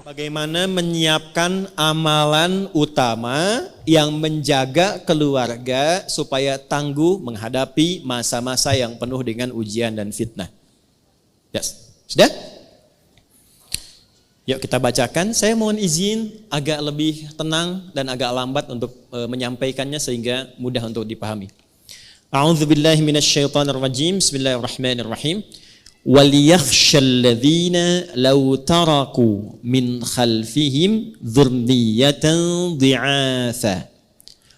Bagaimana menyiapkan amalan utama yang menjaga keluarga supaya tangguh menghadapi masa-masa yang penuh dengan ujian dan fitnah. Yes. Sudah? Yuk kita bacakan. Saya mohon izin agak lebih tenang dan agak lambat untuk menyampaikannya sehingga mudah untuk dipahami. A'udzubillahi minasyaitonirrajim. Bismillahirrahmanirrahim. وَلْيَخْشَ الَّذِينَ لَوْ تَرَكُوا مِنْ خَلْفِهِمْ ذُرِّيَّةً ضِعَافًا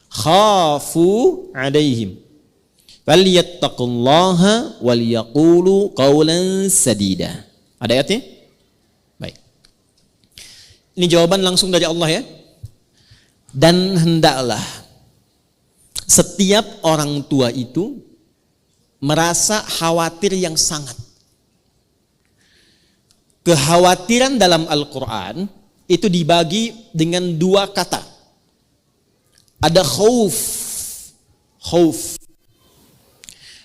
خَافُوا عَلَيْهِمْ فَلْيَتَّقُوا اللَّهَ وَلْيَقُولُوا قَوْلًا سَدِيدًا. Ada ayatnya? Baik. Ini jawaban langsung dari Allah ya. Dan hendaklah setiap orang tua itu merasa khawatir yang sangat. Kekhawatiran dalam Al-Quran itu dibagi dengan dua kata. Ada khauf.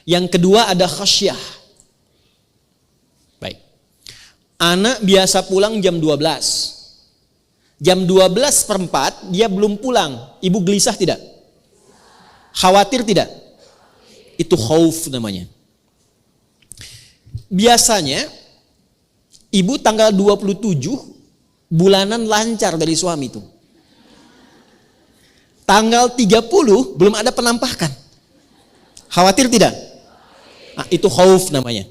Yang kedua ada khasyah. Baik. Anak biasa pulang jam 12. Jam 12:04 dia belum pulang. Ibu gelisah tidak? Khawatir tidak? Itu khauf namanya. Biasanya ibu tanggal 27 bulanan lancar dari suami itu. Tanggal 30 belum ada penampakan. Khawatir tidak? Nah, itu khauf namanya.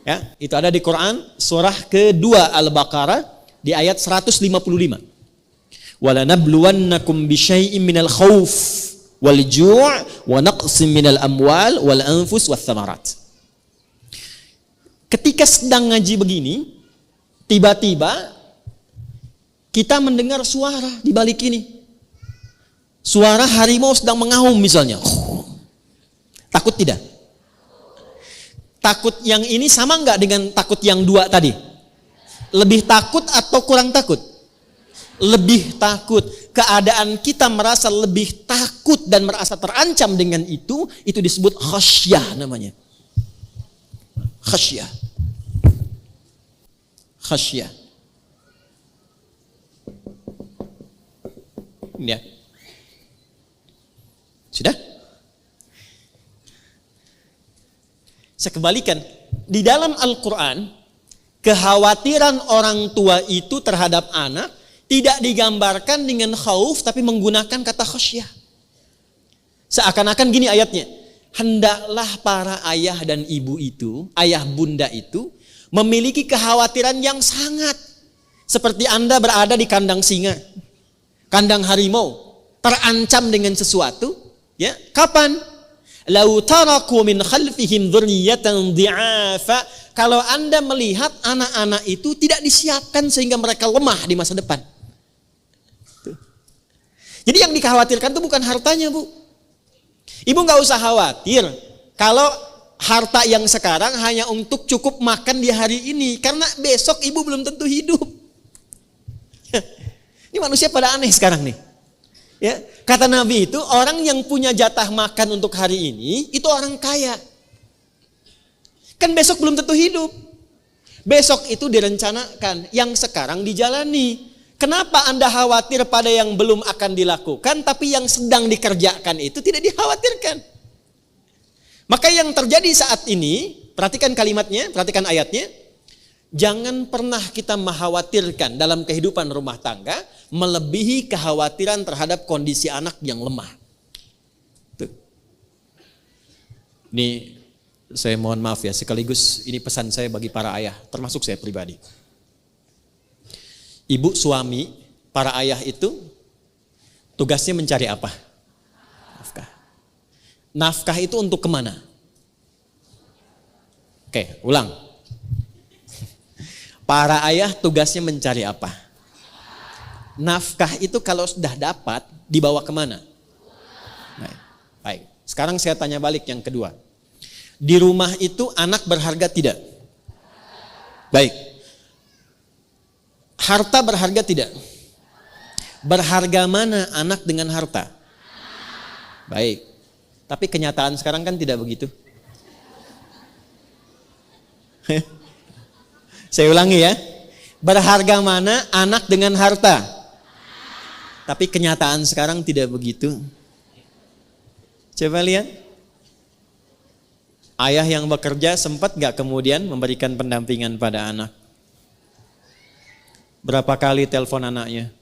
Ya, itu ada di Quran surah kedua Al-Baqarah di ayat 155. Walanabluwannakum bisyai'im minal khauf wal ju' wa naqsim minal amwal wal anfus wath thamarat. Ketika sedang ngaji begini, tiba-tiba kita mendengar suara di balik ini. Suara harimau sedang mengaum misalnya. Takut tidak? Takut yang ini sama enggak dengan takut yang dua tadi? Lebih takut atau kurang takut? Lebih takut. Keadaan kita merasa lebih takut dan merasa terancam dengan itu disebut khasyah namanya. Khasyah. Ya. Sudah? Saya kembalikan. Di dalam Al-Quran, kekhawatiran orang tua itu terhadap anak tidak digambarkan dengan khauf, tapi menggunakan kata khasyah. Seakan-akan gini ayatnya. Hendaklah para ayah dan ibu itu, ayah bunda itu, memiliki kekhawatiran yang sangat. Seperti Anda berada di kandang singa, kandang harimau, terancam dengan sesuatu. Ya, kapan? Lau taraku min khalfihim dzurriyyatan dhi'afa. Kalau Anda melihat anak-anak itu tidak disiapkan sehingga mereka lemah di masa depan. Jadi yang dikhawatirkan itu bukan hartanya, Bu. Ibu nggak usah khawatir kalau harta yang sekarang hanya untuk cukup makan di hari ini, karena besok ibu belum tentu hidup. Ini manusia pada aneh sekarang nih. Ya, kata Nabi itu orang yang punya jatah makan untuk hari ini itu orang kaya. Kan besok belum tentu hidup. Besok itu direncanakan, yang sekarang dijalani. Kenapa Anda khawatir pada yang belum akan dilakukan, tapi yang sedang dikerjakan itu tidak dikhawatirkan? Maka yang terjadi saat ini, perhatikan kalimatnya, perhatikan ayatnya. Jangan pernah kita mengkhawatirkan dalam kehidupan rumah tangga melebihi kekhawatiran terhadap kondisi anak yang lemah. Tuh. Ini saya mohon maaf ya, sekaligus ini pesan saya bagi para ayah, termasuk saya pribadi. Ibu, suami, para ayah itu tugasnya mencari apa? Nafkah. Nafkah itu untuk kemana? Oke, ulang. Para ayah tugasnya mencari apa? Nafkah itu kalau sudah dapat dibawa kemana? Baik. Sekarang saya tanya balik yang kedua. Di rumah itu anak berharga tidak? Baik. Harta berharga tidak? Berharga mana anak dengan harta? Baik. Tapi kenyataan sekarang kan tidak begitu. Saya ulangi ya. Berharga mana anak dengan harta? Tapi kenyataan sekarang tidak begitu. Coba lihat. Ayah yang bekerja sempat gak kemudian memberikan pendampingan pada anak? Berapa kali telepon anaknya?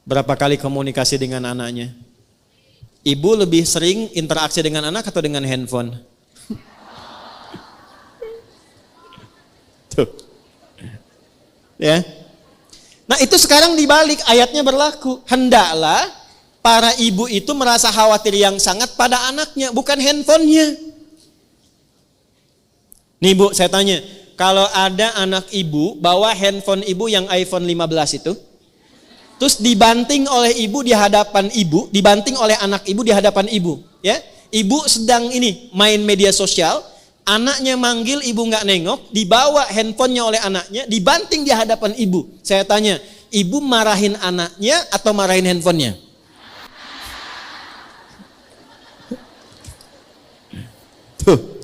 Berapa kali komunikasi dengan anaknya? Ibu lebih sering interaksi dengan anak atau dengan handphone? Tuh. Ya. Nah itu sekarang dibalik, ayatnya berlaku. Hendaklah para ibu itu merasa khawatir yang sangat pada anaknya, bukan handphonenya. Nih Bu, saya tanya, kalau ada anak ibu bawa handphone ibu yang iPhone 15 itu, terus dibanting oleh ibu di hadapan ibu, dibanting oleh anak ibu di hadapan ibu, ya. Ibu sedang ini main media sosial, anaknya manggil, ibu nggak nengok, dibawa handphonenya oleh anaknya, dibanting di hadapan ibu. Saya tanya, ibu marahin anaknya atau marahin handphonenya? Tuh.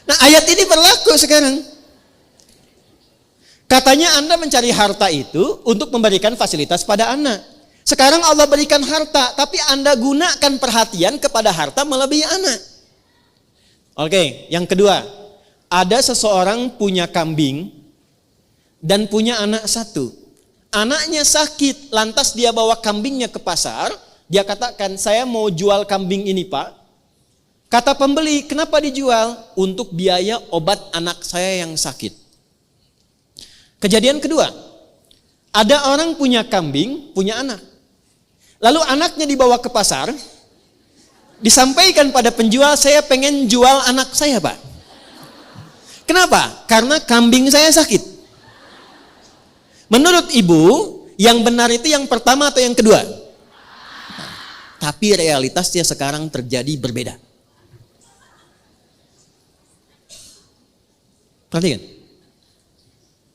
Nah ayat ini berlaku sekarang. Katanya Anda mencari harta itu untuk memberikan fasilitas pada anak. Sekarang Allah berikan harta, tapi Anda gunakan perhatian kepada harta melebihi anak. Oke, yang kedua, ada seseorang punya kambing dan punya anak satu. Anaknya sakit, lantas dia bawa kambingnya ke pasar. Dia katakan, saya mau jual kambing ini Pak. Kata pembeli, kenapa dijual? Untuk biaya obat anak saya yang sakit. Kejadian kedua, ada orang punya kambing, punya anak. Lalu anaknya dibawa ke pasar. Disampaikan pada penjual, saya pengen jual anak saya Pak. Kenapa? Karena kambing saya sakit. Menurut ibu, yang benar itu yang pertama atau yang kedua? Tapi realitasnya sekarang terjadi berbeda. Perhatikan.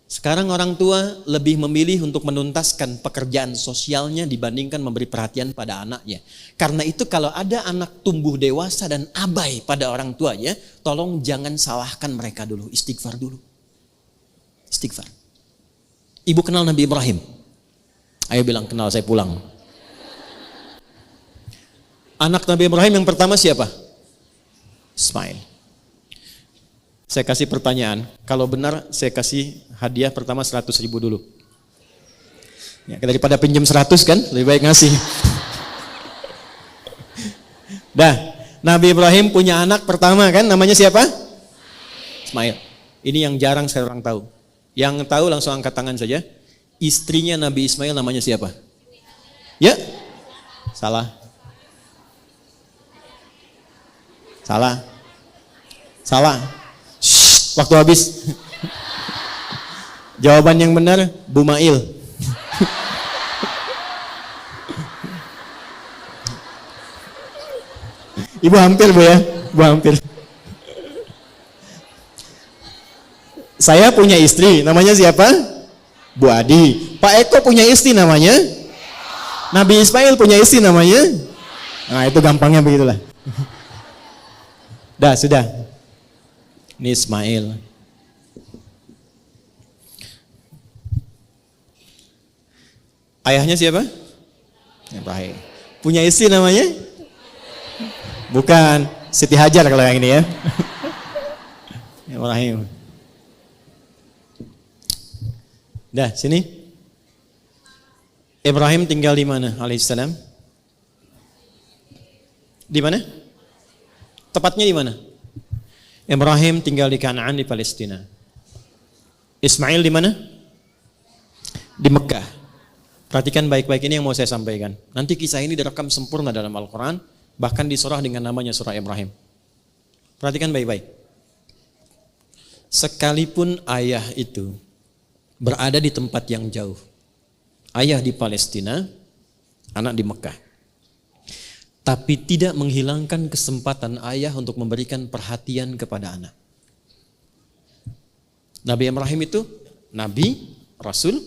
Sekarang orang tua lebih memilih untuk menuntaskan pekerjaan sosialnya dibandingkan memberi perhatian pada anaknya. Karena itu kalau ada anak tumbuh dewasa dan abai pada orang tuanya, tolong jangan salahkan mereka dulu, istighfar dulu. Istighfar. Ibu kenal Nabi Ibrahim? Ayo bilang kenal, saya pulang. Anak Nabi Ibrahim yang pertama siapa? Ismail. Saya kasih pertanyaan, kalau benar saya kasih hadiah pertama 100.000 dulu. Ya, daripada pinjam 100 kan, lebih baik ngasih. Dah, Nabi Ibrahim punya anak pertama kan, namanya siapa? Ismail. Ini yang jarang saya orang tahu. Yang tahu langsung angkat tangan saja. Istrinya Nabi Ismail namanya siapa? Ya? Salah. Salah. Salah. Shhh, waktu habis. Jawaban yang benar, Bumail. Ibu hampir Bu ya, Ibu hampir. Saya punya istri, namanya siapa? Bu Adi. Pak Eko punya istri namanya? Nabi Ismail punya istri namanya? Nah itu gampangnya begitulah. Dah, sudah. Ini Ismail. Ayahnya siapa? Ibrahim. Punya istri namanya? Bukan, Siti Hajar kalau yang ini ya. Ibrahim. Dah, sini. Ibrahim tinggal di mana alaihissalam? Di mana? Tepatnya di mana? Ibrahim tinggal di Kanaan di Palestina. Ismail di mana? Di Mekah. Perhatikan baik-baik ini yang mau saya sampaikan. Nanti kisah ini direkam sempurna dalam Al-Quran, bahkan disurah dengan namanya surah Ibrahim. Perhatikan baik-baik. Sekalipun ayah itu berada di tempat yang jauh, ayah di Palestina, anak di Mekah, tapi tidak menghilangkan kesempatan ayah untuk memberikan perhatian kepada anak. Nabi Ibrahim itu Nabi, Rasul,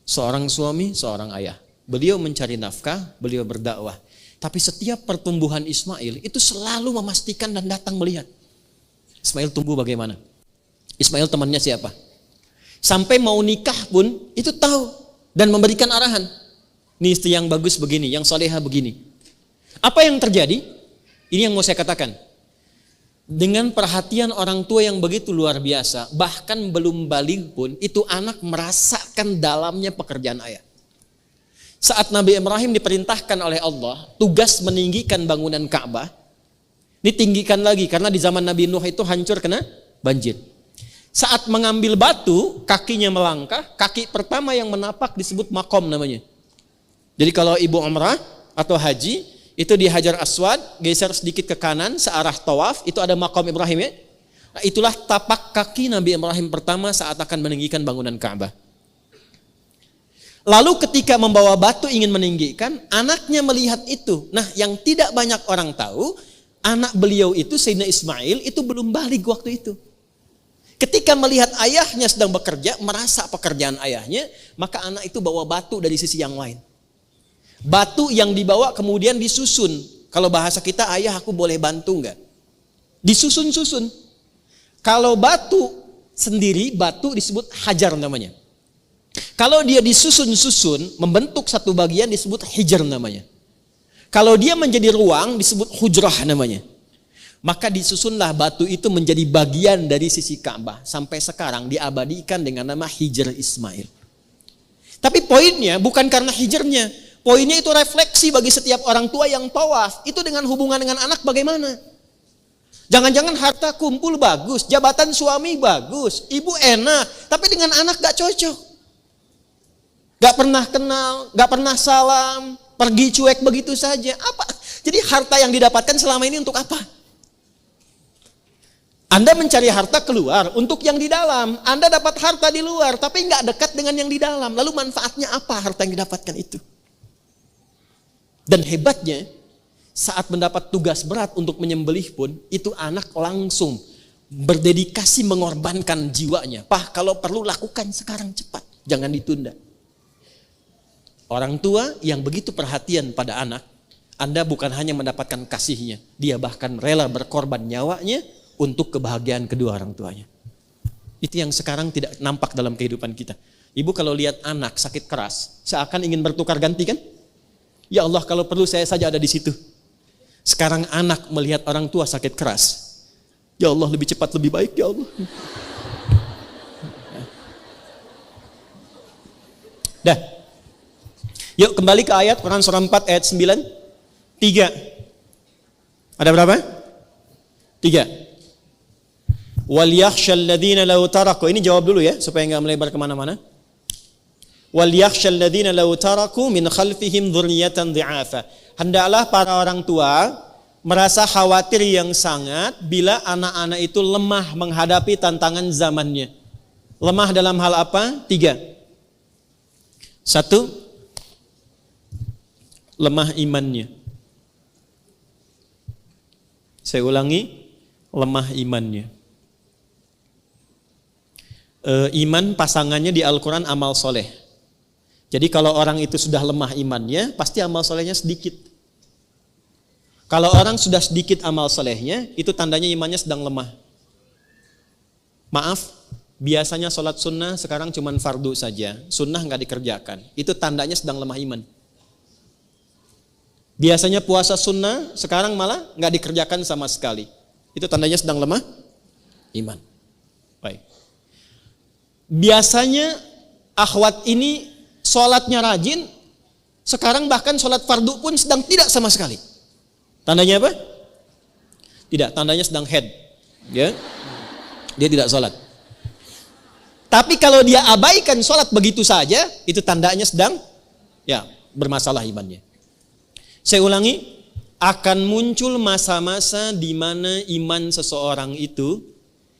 seorang suami, seorang ayah. Beliau mencari nafkah, beliau berdakwah. Tapi setiap pertumbuhan Ismail itu selalu memastikan dan datang melihat. Ismail tumbuh bagaimana? Ismail temannya siapa? Sampai mau nikah pun itu tahu dan memberikan arahan. Ini istri yang bagus begini, yang soleha begini. Apa yang terjadi? Ini yang mau saya katakan. Dengan perhatian orang tua yang begitu luar biasa, bahkan belum balik pun, itu anak merasakan dalamnya pekerjaan ayah. Saat Nabi Ibrahim diperintahkan oleh Allah, tugas meninggikan bangunan Ka'bah, ditinggikan lagi karena di zaman Nabi Nuh itu hancur kena banjir. Saat mengambil batu, kakinya melangkah, kaki pertama yang menapak disebut makom namanya. Jadi kalau ibu umrah atau haji, itu di Hajar Aswad, geser sedikit ke kanan, searah tawaf, itu ada makom Ibrahim ya. Nah, itulah tapak kaki Nabi Ibrahim pertama saat akan meninggikan bangunan Ka'bah. Lalu ketika membawa batu ingin meninggikan, anaknya melihat itu. Nah, yang tidak banyak orang tahu, anak beliau itu, Sayyidina Ismail, itu belum balik waktu itu. Ketika melihat ayahnya sedang bekerja, merasa pekerjaan ayahnya, maka anak itu bawa batu dari sisi yang lain. Batu yang dibawa kemudian disusun. Kalau bahasa kita, ayah aku boleh bantu enggak? Disusun-susun. Kalau batu sendiri, batu disebut hajar namanya. Kalau dia disusun-susun, membentuk satu bagian disebut hijr namanya. Kalau dia menjadi ruang disebut hujrah namanya. Maka disusunlah batu itu menjadi bagian dari sisi Ka'bah. Sampai sekarang diabadikan dengan nama Hijr Ismail. Tapi poinnya bukan karena hijrnya. Poinnya itu refleksi bagi setiap orang tua yang tawaf. Itu dengan hubungan dengan anak bagaimana? Jangan-jangan harta kumpul bagus, jabatan suami bagus, ibu enak, tapi dengan anak gak cocok. Gak pernah kenal, gak pernah salam, pergi cuek begitu saja. Apa? Jadi harta yang didapatkan selama ini untuk apa? Anda mencari harta keluar untuk yang di dalam. Anda dapat harta di luar, tapi gak dekat dengan yang di dalam. Lalu manfaatnya apa harta yang didapatkan itu? Dan hebatnya, saat mendapat tugas berat untuk menyembelih pun, itu anak langsung berdedikasi mengorbankan jiwanya. Pak, kalau perlu lakukan sekarang cepat, jangan ditunda. Orang tua yang begitu perhatian pada anak, Anda bukan hanya mendapatkan kasihnya, dia bahkan rela berkorban nyawanya untuk kebahagiaan kedua orang tuanya. Itu yang sekarang tidak nampak dalam kehidupan kita. Ibu kalau lihat anak sakit keras, seakan ingin bertukar ganti kan? Ya Allah, kalau perlu saya saja ada di situ. Sekarang anak melihat orang tua sakit keras. Ya Allah, lebih cepat lebih baik ya Allah. Dah. Yuk kembali ke ayat Quran surah 4 ayat 9. 3. Ada berapa? 3. Wal yakhshal ladzina law taraku. Ini jawab dulu ya supaya enggak melebar kemana mana. Wal yakhshal ladzina law taraku min khalfihim dzurriyyatan dhi'afa. Hendaklah para orang tua merasa khawatir yang sangat bila anak-anak itu lemah menghadapi tantangan zamannya. Lemah dalam hal apa? 3. 1. Lemah imannya. Saya ulangi, lemah imannya. Iman pasangannya di Al-Quran amal soleh. Jadi kalau orang itu sudah lemah imannya, pasti amal solehnya sedikit. Kalau orang sudah sedikit amal solehnya, itu tandanya imannya sedang lemah. Maaf, biasanya sholat sunnah sekarang cuma fardu saja. Sunnah nggak dikerjakan. Itu tandanya sedang lemah iman. Biasanya puasa sunnah sekarang malah nggak dikerjakan sama sekali. Itu tandanya sedang lemah iman. Baik. Biasanya akhwat ini sholatnya rajin, sekarang bahkan sholat fardu pun sedang tidak sama sekali. Tandanya apa? Tidak, tandanya sedang head. Ya. Dia tidak sholat. Tapi kalau dia abaikan sholat begitu saja, itu tandanya sedang ya bermasalah imannya. Saya ulangi, akan muncul masa-masa di mana iman seseorang itu,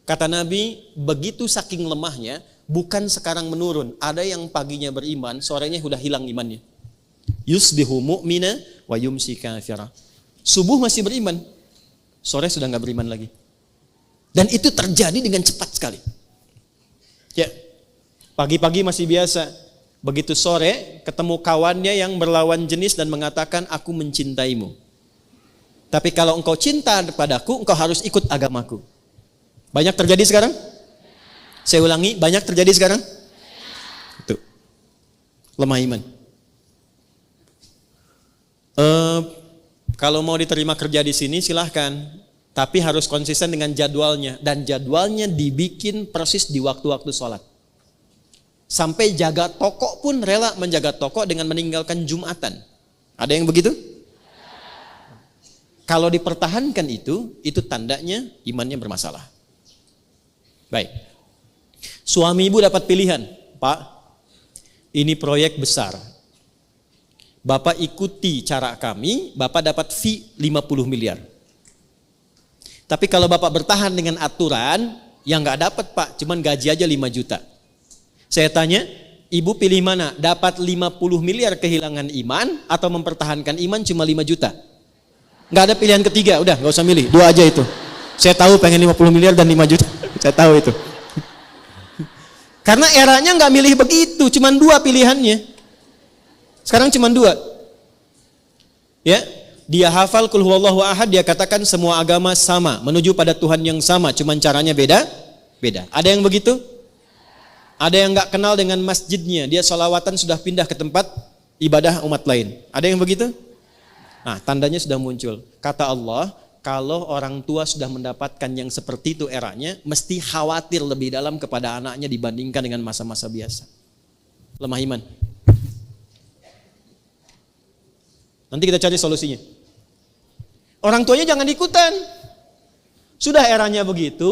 kata Nabi, begitu saking lemahnya, bukan sekarang menurun. Ada yang paginya beriman, sorenya sudah hilang imannya. Yusbihu mu'mina wa yumsi kafira. Subuh masih beriman, sore sudah nggak beriman lagi. Dan itu terjadi dengan cepat sekali. Ya, pagi-pagi masih biasa. Begitu sore, ketemu kawannya yang berlawan jenis dan mengatakan, aku mencintaimu. Tapi kalau engkau cinta kepadaku, engkau harus ikut agamaku. Banyak terjadi sekarang? Saya ulangi, banyak terjadi sekarang? Itu. Lemah iman. Kalau mau diterima kerja di sini silahkan. Tapi harus konsisten dengan jadwalnya. Dan jadwalnya dibikin persis di waktu-waktu sholat. Sampai jaga toko pun rela menjaga toko dengan meninggalkan Jumatan. Ada yang begitu? Kalau dipertahankan itu tandanya imannya bermasalah. Baik. Suami ibu dapat pilihan, Pak, ini proyek besar. Bapak ikuti cara kami, Bapak dapat fee 50 miliar. Tapi kalau Bapak bertahan dengan aturan, yang gak dapat Pak, cuman gaji aja 5 juta. Saya tanya, ibu pilih mana? Dapat 50 miliar kehilangan iman, atau mempertahankan iman cuma 5 juta? Gak ada pilihan ketiga, udah gak usah milih, 2 aja itu. Saya tahu pengen 50 miliar dan 5 juta, saya tahu itu. Karena eranya gak milih begitu, cuman 2 pilihannya. Sekarang cuman 2. Ya, dia hafal Qul huwallahu ahad, dia katakan semua agama sama, menuju pada Tuhan yang sama, cuman caranya beda. Ada yang begitu? Ada yang gak kenal dengan masjidnya, dia sholawatan sudah pindah ke tempat ibadah umat lain. Ada yang begitu? Nah, tandanya sudah muncul. Kata Allah, kalau orang tua sudah mendapatkan yang seperti itu eranya, mesti khawatir lebih dalam kepada anaknya dibandingkan dengan masa-masa biasa. Lemah iman. Nanti kita cari solusinya. Orang tuanya jangan ikutan. Sudah eranya begitu,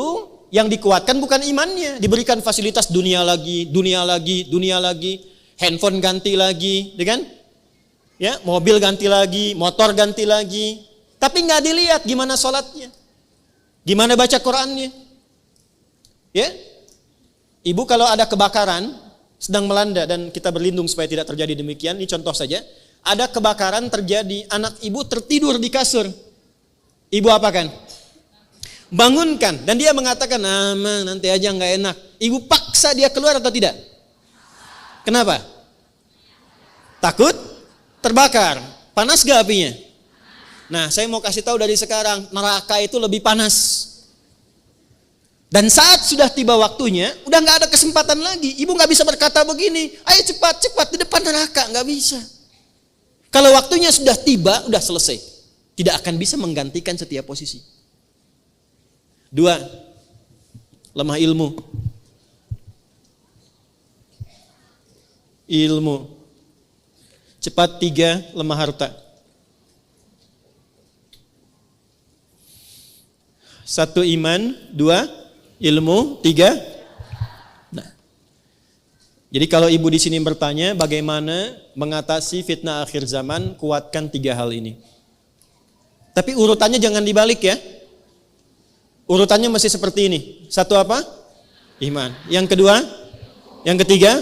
yang dikuatkan bukan imannya. Diberikan fasilitas dunia lagi, handphone ganti lagi, kan? Ya, mobil ganti lagi, motor ganti lagi. Tapi nggak dilihat gimana sholatnya, gimana baca Qurannya. Ya, ibu kalau ada kebakaran sedang melanda dan kita berlindung supaya tidak terjadi demikian. Ini contoh saja. Ada kebakaran terjadi, anak ibu tertidur di kasur. Ibu apakan? Bangunkan. Dan dia mengatakan, "Mama, nanti aja nggak enak." Ibu paksa dia keluar atau tidak? Kenapa? Takut terbakar. Panas gak apinya? Nah, saya mau kasih tahu dari sekarang, neraka itu lebih panas. Dan saat sudah tiba waktunya, udah nggak ada kesempatan lagi. Ibu nggak bisa berkata begini, "Ayo cepat di depan neraka." Nggak bisa. Kalau waktunya sudah tiba, udah selesai. Tidak akan bisa menggantikan setiap posisi. 2, lemah ilmu. Cepat. 3, lemah harta. 1 iman, 2 ilmu, 3. Nah, jadi kalau ibu di sini bertanya bagaimana mengatasi fitnah akhir zaman, kuatkan 3 hal ini. Tapi urutannya jangan dibalik ya. Urutannya masih seperti ini. 1 apa? Iman. Yang kedua? Yang ketiga?